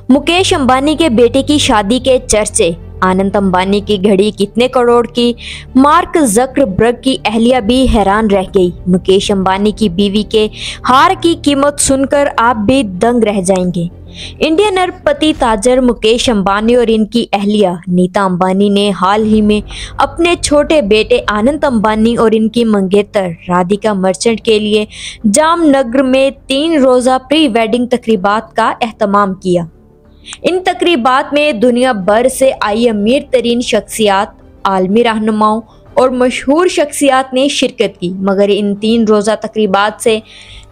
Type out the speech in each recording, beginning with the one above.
मुकेश अंबानी के बेटे की शादी के चर्चे, आनंद अंबानी की घड़ी कितने करोड़ की, मार्क जकरबर्ग की अहलिया भी हैरान रह गई। मुकेश अंबानी की बीवी के हार की कीमत सुनकर आप भी दंग रह जाएंगे। इंडियन अरबपति ताजर मुकेश अंबानी और इनकी अहलिया नीता अंबानी ने हाल ही में अपने छोटे बेटे आनंद अंबानी और इनकी मंगेतर राधिका मर्चेंट के लिए जामनगर में 3 रोजा प्री वेडिंग तकरीबात का एहतमाम किया। इन तकरीबात में दुनिया भर से आई अमीर तरीन शख्सियात, आलमी रहनुमाओं और मशहूर शख्सियात ने शिरकत की। मगर इन 3 रोजा तकरीबात से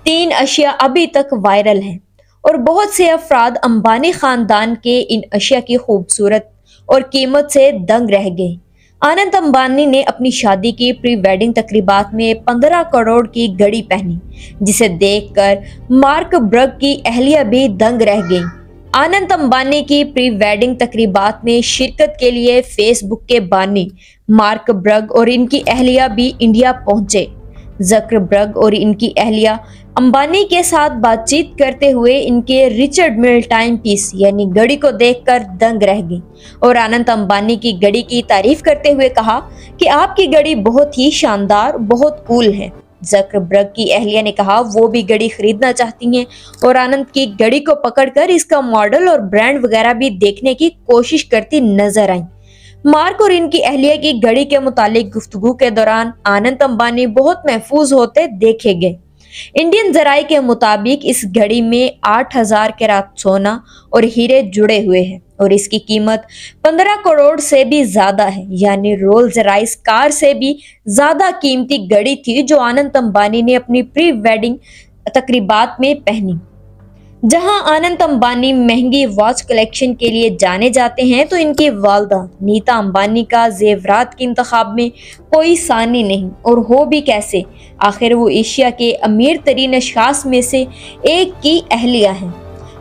3 अशिया अभी तक वायरल हैं और बहुत से अफराद अंबानी खानदान के इन अशिया की खूबसूरत और कीमत से दंग रह गए। आनंद अंबानी ने अपनी शादी की प्री वेडिंग तकरीबात में 15 करोड़ की घड़ी पहनी, जिसे देखकर मार्क बर्ग की अहलिया भी दंग रह गई। आनंद अंबानी की प्री वेडिंग तकरीबात में शिरकत के लिए फेसबुक के बानी मार्क बर्ग और इनकी अहलिया भी इंडिया पहुंचे। जकरबर्ग और इनकी अहलिया अंबानी के साथ बातचीत करते हुए इनके रिचर्ड मिल टाइम पीस यानी घड़ी को देखकर दंग रह गई और आनंद अंबानी की घड़ी की तारीफ करते हुए कहा कि आपकी घड़ी बहुत ही शानदार, बहुत कूल है। जकरबर्ग की अहलिया ने कहा वो भी घड़ी खरीदना चाहती हैं और आनंद की घड़ी को पकड़कर इसका मॉडल और ब्रांड वगैरह भी देखने की कोशिश करती नजर आई। मार्क और इनकी अहलिया की घड़ी के मुतालिक गुफ्तगू के दौरान आनंद अंबानी बहुत महफूज होते देखे गए। इंडियन जराये के मुताबिक इस घड़ी में 8000 कैरात सोना और हीरे जुड़े हुए हैं और इसकी कीमत 15 करोड़ से भी ज्यादा है, यानी रोल्स रॉयस कार से भी ज्यादा कीमती घड़ी थी जो आनंद अंबानी ने अपनी प्री वेडिंग तकरीबात में पहनी। जहां आनंद अंबानी महंगी वॉच कलेक्शन के लिए जाने जाते हैं, तो इनकी वालदा नीता अंबानी का जेवरात के इंतखाब में कोई सानी नहीं, और हो भी कैसे, आखिर वो एशिया के अमीर तरीन अशखास में से एक की अहलिया हैं।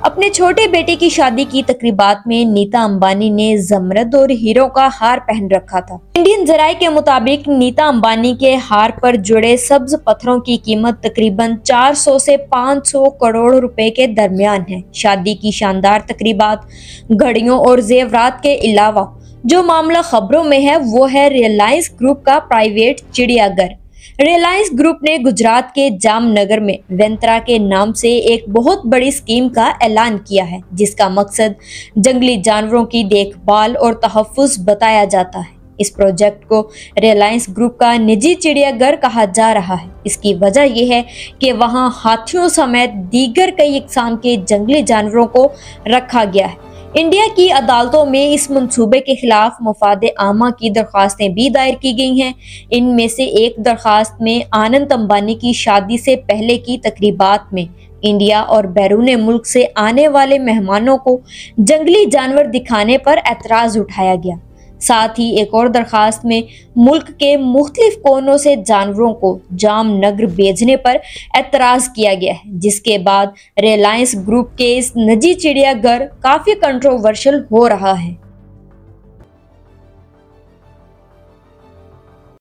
अपने छोटे बेटे की शादी की तकरीबात में नीता अंबानी ने जमरद और हीरो का हार पहन रखा था। इंडियन जराये के मुताबिक नीता अंबानी के हार पर जुड़े सब्ज पत्थरों की कीमत तकरीबन 400 से 500 करोड़ रुपए के दरमियान है। शादी की शानदार तकरीबात, घड़ियों और जेवरात के अलावा जो मामला खबरों में है वो है रिलायंस ग्रुप का प्राइवेट चिड़ियाघर। रिलायंस ग्रुप ने गुजरात के जामनगर में वेंत्रा के नाम से एक बहुत बड़ी स्कीम का ऐलान किया है, जिसका मकसद जंगली जानवरों की देखभाल और तहफ्फुज़ बताया जाता है। इस प्रोजेक्ट को रिलायंस ग्रुप का निजी चिड़ियाघर कहा जा रहा है। इसकी वजह यह है कि वहां हाथियों समेत दीगर कई इकसाम के जंगली जानवरों को रखा गया है। इंडिया की अदालतों में इस मंसूबे के खिलाफ मफाद आमा की दरख्वास्तें भी दायर की गई हैं। इनमें से एक दरख्वास्त में आनंद अंबानी की शादी से पहले की तकरीबात में इंडिया और बैरून मुल्क से आने वाले मेहमानों को जंगली जानवर दिखाने पर एतराज़ उठाया गया। साथ ही एक और दरखास्त में मुल्क के मुख्तलिफ कोनों से जानवरों को जामनगर भेजने पर एतराज़ किया गया है, जिसके बाद रिलायंस ग्रुप के इस निजी चिड़ियाघर काफ़ी कंट्रोवर्शियल हो रहा है।